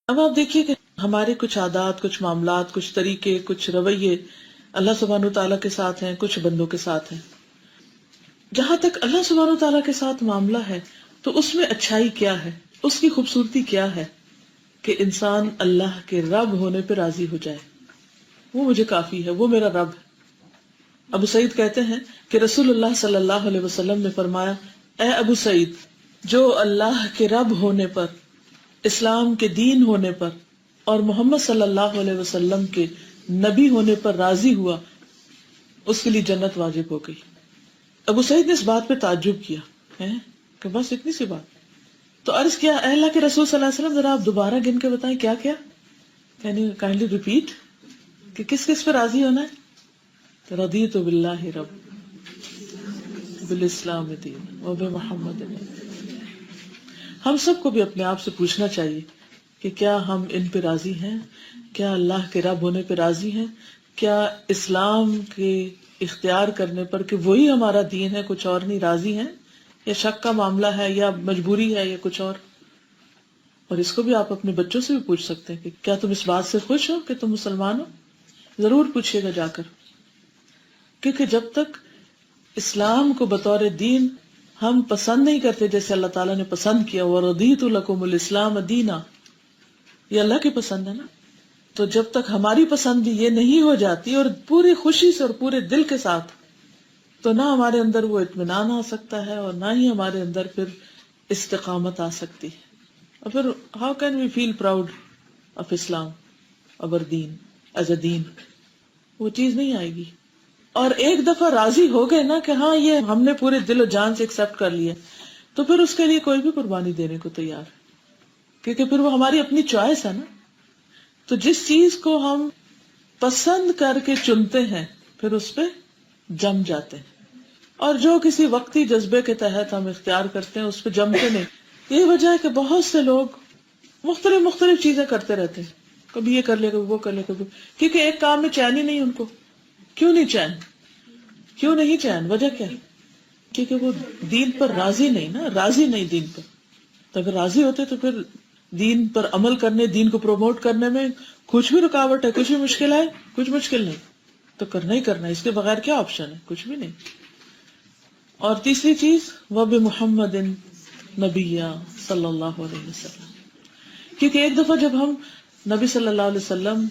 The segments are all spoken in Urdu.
اب آپ دیکھیے کہ ہمارے کچھ عادات، کچھ معاملات، کچھ طریقے، کچھ رویے اللہ سبحانہ تعالیٰ کے ساتھ ہیں، کچھ بندوں کے ساتھ ہیں. جہاں تک اللہ سبحانہ تعالیٰ کے ساتھ معاملہ ہے تو اس میں اچھائی کیا ہے، اس کی خوبصورتی کیا ہے کہ انسان اللہ کے رب ہونے پہ راضی ہو جائے. وہ مجھے کافی ہے، وہ میرا رب ہے. ابو سعید کہتے ہیں کہ رسول اللہ صلی اللہ علیہ وسلم نے فرمایا، اے ابو سعید، جو اللہ کے رب ہونے پر، اسلام کے دین ہونے پر اور محمد صلی اللہ علیہ وسلم کے نبی ہونے پر راضی ہوا، اس کے لیے جنت واجب ہو گئی. ابو سعید نے اس بات پہ تعجب کیا ہے کہ بس اتنی سی بات. تو عرض کیا، اے اللہ کے رسول صلی اللہ علیہ وسلم، ذرا آپ دوبارہ گن کے بتائیں کیا کیا، یعنی کائنڈلی ریپیٹ کہ کس کس پہ راضی ہونا ہے. رضیت باللہ رب بالاسلام دین وبمحمد. ہم سب کو بھی اپنے آپ سے پوچھنا چاہیے کہ کیا ہم ان پہ راضی ہیں، کیا اللہ کے رب ہونے پہ راضی ہیں، کیا اسلام کے اختیار کرنے پر کہ وہی ہمارا دین ہے، کچھ اور نہیں، راضی ہیں، یا شک کا معاملہ ہے، یا مجبوری ہے، یا کچھ اور. اور اس کو بھی آپ اپنے بچوں سے بھی پوچھ سکتے ہیں کہ کیا تم اس بات سے خوش ہو کہ تم مسلمان ہو. ضرور پوچھیے گا جا کر، کیونکہ جب تک اسلام کو بطور دین ہم پسند نہیں کرتے جیسے اللہ تعالیٰ نے پسند کیا، وَرَضِيتُ لَكُمُ الْإِسْلَامَ دِينًا، یہ اللہ کی پسند ہے نا. تو جب تک ہماری پسند بھی یہ نہیں ہو جاتی اور پوری خوشی سے اور پورے دل کے ساتھ، تو نہ ہمارے اندر وہ اطمینان آ سکتا ہے اور نہ ہی ہمارے اندر پھر استقامت آ سکتی ہے. اور پھر how can we feel proud of Islam, اور دین ایز اے دین، وہ چیز نہیں آئے گی. اور ایک دفعہ راضی ہو گئے نا کہ ہاں یہ ہم نے پورے دل و جان سے ایکسپٹ کر لیا، تو پھر اس کے لیے کوئی بھی قربانی دینے کو تیار ہے، کیونکہ پھر وہ ہماری اپنی چوائس ہے نا. تو جس چیز کو ہم پسند کر کے چنتے ہیں پھر اس پہ جم جاتے ہیں، اور جو کسی وقتی جذبے کے تحت ہم اختیار کرتے ہیں اس پہ جمتے نہیں. یہ وجہ ہے کہ بہت سے لوگ مختلف چیزیں کرتے رہتے ہیں، کبھی یہ کر لے کبھی وہ کر لے کبھی، کیونکہ ایک کام میں چین ہی نہیں ان کو. کیوں نہیں چین؟ کیوں نہیں چین؟ وجہ کیا ہے؟ کیونکہ وہ دین پر راضی نہیں نا، راضی نہیں دین پر. تو اگر راضی ہوتے تو پھر دین پر عمل کرنے، دین کو پروموٹ کرنے میں کچھ بھی رکاوٹ ہے، کچھ بھی مشکل ہے، کچھ مشکل نہیں، تو کرنا ہی کرنا ہے، اس کے بغیر کیا آپشن ہے؟ کچھ بھی نہیں. اور تیسری چیز، وَبِمُحَمَّدٍ نَبِيًّا صلی اللہ علیہ وسلم، کیونکہ ایک دفعہ جب ہم نبی صلی اللہ علیہ وسلم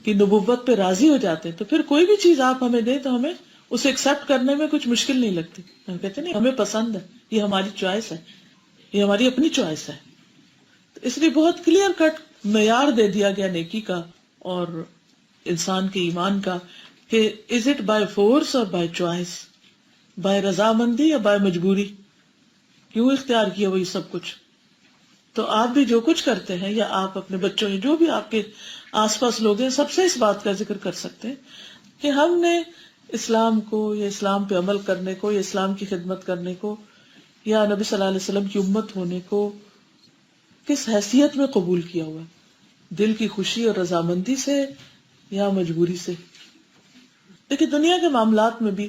کی نبوت پہ راضی ہو جاتے ہیں تو پھر کوئی بھی چیز آپ ہمیں دیں تو ہمیں اسے ایکسپٹ کرنے میں کچھ مشکل نہیں لگتی. ہم کہتے نہیں ہمیں پسند ہے، یہ ہماری چوائس ہے، یہ ہماری اپنی چوائس ہے. تو اس لیے بہت کلیئر کٹ معیار دے دیا گیا نیکی کا اور انسان کے ایمان کا کہ از اٹ بائی فورس اور بائی چوائس، بائی رضامندی یا بائی مجبوری، کیوں اختیار کیا وہی سب کچھ. تو آپ بھی جو کچھ کرتے ہیں یا آپ اپنے بچوں یا جو بھی آپ کے آس پاس لوگ ہیں سب سے اس بات کا ذکر کر سکتے ہیں کہ ہم نے اسلام کو یا اسلام پہ عمل کرنے کو یا اسلام کی خدمت کرنے کو یا نبی صلی اللہ علیہ وسلم کی امت ہونے کو کس حیثیت میں قبول کیا ہوا ہے، دل کی خوشی اور رضامندی سے یا مجبوری سے. دیکھیں دنیا کے معاملات میں بھی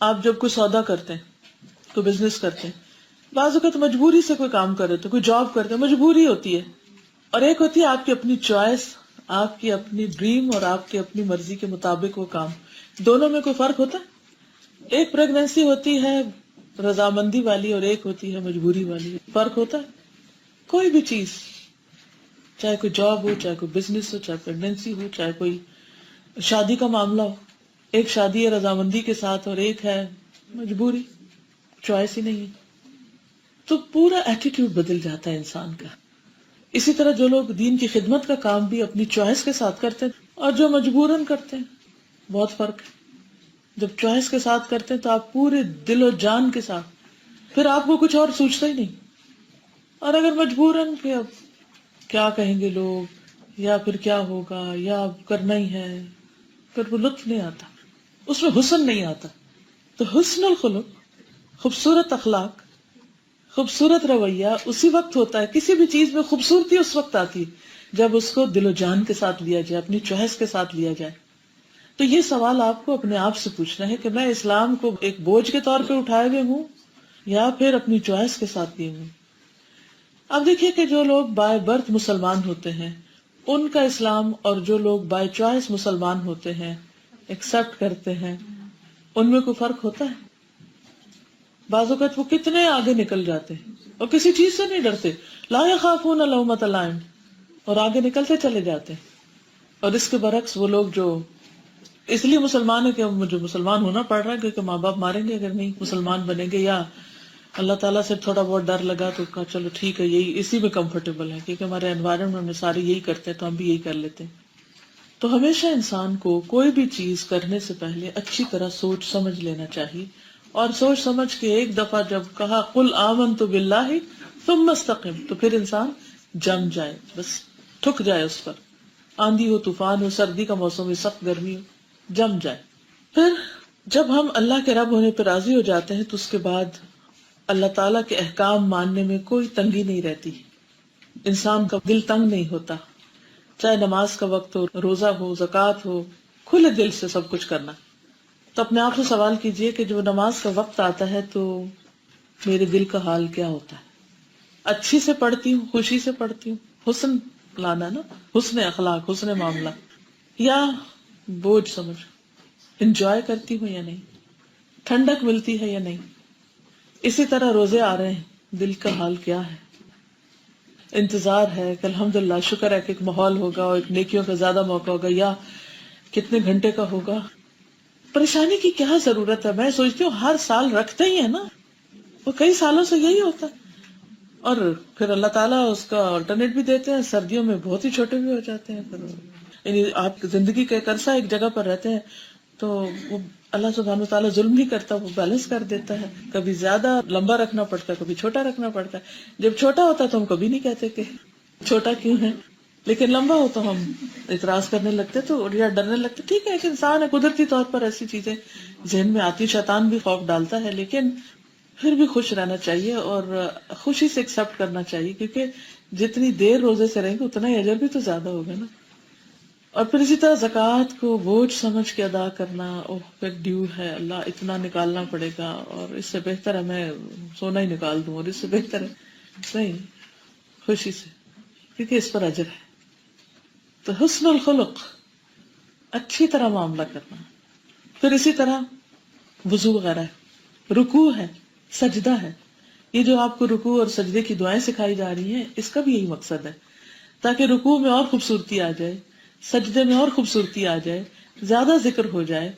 آپ جب کوئی سودا کرتے ہیں، کوئی بزنس کرتے ہیں، بعض اوقات مجبوری سے کوئی کام کر رہے تو کوئی جاب کرتے ہیں، مجبوری ہوتی ہے، اور ایک ہوتی ہے آپ کی اپنی چوائس، آپ کی اپنی ڈریم اور آپ کی اپنی مرضی کے مطابق وہ کام. دونوں میں کوئی فرق ہوتا ہے؟ ایک پریگنینسی ہوتی ہے رضامندی والی اور ایک ہوتی ہے مجبوری والی، فرق ہوتا ہے؟ کوئی بھی چیز، چاہے کوئی جاب ہو، چاہے کوئی بزنس ہو، چاہے پریگنینسی ہو، چاہے کوئی شادی کا معاملہ ہو، ایک شادی ہے رضامندی کے ساتھ اور ایک ہے مجبوری، چوائس ہی نہیں ہے، تو پورا ایٹیٹیوڈ بدل جاتا ہے انسان کا. اسی طرح جو لوگ دین کی خدمت کا کام بھی اپنی چوائس کے ساتھ کرتے ہیں اور جو مجبوراً کرتے ہیں، بہت فرق ہے. جب چوائس کے ساتھ کرتے ہیں تو آپ پورے دل و جان کے ساتھ، پھر آپ کو کچھ اور سوچتا ہی نہیں. اور اگر مجبوراً کہ اب کیا کہیں گے لوگ یا پھر کیا ہوگا یا اب کرنا ہی ہے، پھر وہ لطف نہیں آتا، اس میں حسن نہیں آتا. تو حسن الخلق، خوبصورت اخلاق، خوبصورت رویہ اسی وقت ہوتا ہے، کسی بھی چیز میں خوبصورتی اس وقت آتی ہے جب اس کو دل و جان کے ساتھ لیا جائے، اپنی چوائس کے ساتھ لیا جائے. تو یہ سوال آپ کو اپنے آپ سے پوچھنا ہے کہ میں اسلام کو ایک بوجھ کے طور پہ اٹھائے ہوئے ہوں یا پھر اپنی چوائس کے ساتھ لیے ہوں. اب دیکھیے کہ جو لوگ بائی برتھ مسلمان ہوتے ہیں ان کا اسلام اور جو لوگ بائی چوائس مسلمان ہوتے ہیں، ایکسپٹ کرتے ہیں، ان میں کوئی فرق ہوتا ہے؟ بعض اوقات وہ کتنے آگے نکل جاتے ہیں اور کسی چیز سے نہیں ڈرتے، لا یخافون لومۃ لائم، اور آگے نکلتے چلے جاتے ہیں. اور اس کے برعکس وہ لوگ جو اس لیے مسلمان ہے کہ مجھے مسلمان ہونا پڑ رہا ہے کیونکہ ماں باپ ماریں گے اگر نہیں مسلمان بنیں گے، یا اللہ تعالیٰ سے تھوڑا بہت ڈر لگا تو کہا چلو ٹھیک ہے، یہی اسی میں کمفرٹیبل ہے کیونکہ ہمارے انوائرمنٹ میں سارے یہی کرتے ہیں تو ہم بھی یہی کر لیتے ہیں. تو ہمیشہ انسان کو کوئی بھی چیز کرنے سے پہلے اچھی طرح سوچ سمجھ لینا چاہیے، اور سوچ سمجھ کے ایک دفعہ جب کہا قل آمنت باللہ ثم استقم، تو پھر انسان جم جائے، بس ٹھک جائے اس پر. آندھی ہو، طوفان ہو، سردی کا موسم ہو، سخت گرمی ہو، جم جائے. پھر جب ہم اللہ کے رب ہونے پہ راضی ہو جاتے ہیں تو اس کے بعد اللہ تعالیٰ کے احکام ماننے میں کوئی تنگی نہیں رہتی، انسان کا دل تنگ نہیں ہوتا، چاہے نماز کا وقت ہو، روزہ ہو، زکوٰۃ ہو، کھلے دل سے سب کچھ کرنا. تو اپنے آپ سے سوال کیجئے کہ جب نماز کا وقت آتا ہے تو میرے دل کا حال کیا ہوتا ہے؟ اچھی سے پڑھتی ہوں، خوشی سے پڑھتی ہوں، حسن لانا نا، حسن اخلاق، حسن معاملہ، یا بوجھ سمجھ، انجوائے کرتی ہوں یا نہیں، ٹھنڈک ملتی ہے یا نہیں. اسی طرح روزے آ رہے ہیں، دل کا حال کیا ہے؟ انتظار ہے کہ الحمدللہ شکر ہے کہ ایک ماحول ہوگا اور ایک نیکیوں کا زیادہ موقع ہوگا، یا کتنے گھنٹے کا ہوگا. پریشانی کی کیا ضرورت ہے؟ میں سوچتی ہوں ہر سال رکھتے ہی ہے نا، وہ کئی سالوں سے یہی ہوتا ہے. اور پھر اللہ تعالیٰ اس کا آلٹرنیٹ بھی دیتے ہیں، سردیوں میں بہت ہی چھوٹے بھی ہو جاتے ہیں. پھر یعنی آپ کی زندگی کا ایک عرصہ ایک جگہ پر رہتے ہیں تو وہ اللہ سبحانہ و تعالیٰ ظلم نہیں کرتا، وہ بیلنس کر دیتا ہے. کبھی زیادہ لمبا رکھنا پڑتا ہے، کبھی چھوٹا رکھنا پڑتا ہے. جب چھوٹا ہوتا ہے تو ہم کبھی نہیں کہتے کہ چھوٹا کیوں ہے، لیکن لمبا ہو تو ہم اعتراض کرنے لگتے تو یا ڈرنے لگتے. ٹھیک ہے، ایک انسان ہے، قدرتی طور پر ایسی چیزیں ذہن میں آتی، شیطان بھی خوف ڈالتا ہے، لیکن پھر بھی خوش رہنا چاہیے اور خوشی سے ایکسپٹ کرنا چاہیے، کیونکہ جتنی دیر روزے سے رہیں گے اتنا ہی اجر بھی تو زیادہ ہوگا نا. اور پھر اسی طرح زکوٰۃ کو بوجھ سمجھ کے ادا کرنا، اوہ ایک ڈیو ہے، اللہ اتنا نکالنا پڑے گا اور اس سے بہتر ہے میں سونا ہی نکال دوں، اور اس سے بہتر ہے نہیں، خوشی سے، کیونکہ اس پر اجر ہے. تو حسن الخلق، اچھی طرح معاملہ کرنا. پھر اسی طرح وضو وغیرہ ہے، رکوع ہے، سجدہ ہے. یہ جو آپ کو رکوع اور سجدے کی دعائیں سکھائی جا رہی ہیں، اس کا بھی یہی مقصد ہے تاکہ رکوع میں اور خوبصورتی آ جائے، سجدے میں اور خوبصورتی آ جائے، زیادہ ذکر ہو جائے.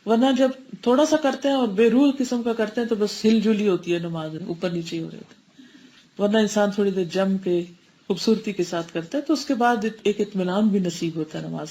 ورنہ جب تھوڑا سا کرتے ہیں اور بے روح قسم کا کرتے ہیں تو بس ہل جلی ہوتی ہے نماز، اوپر نیچے ہی ہو رہے تھے. ورنہ انسان تھوڑی دیر جم کے خوبصورتی کے ساتھ کرتا ہے تو اس کے بعد ایک اطمینان بھی نصیب ہوتا ہے نماز.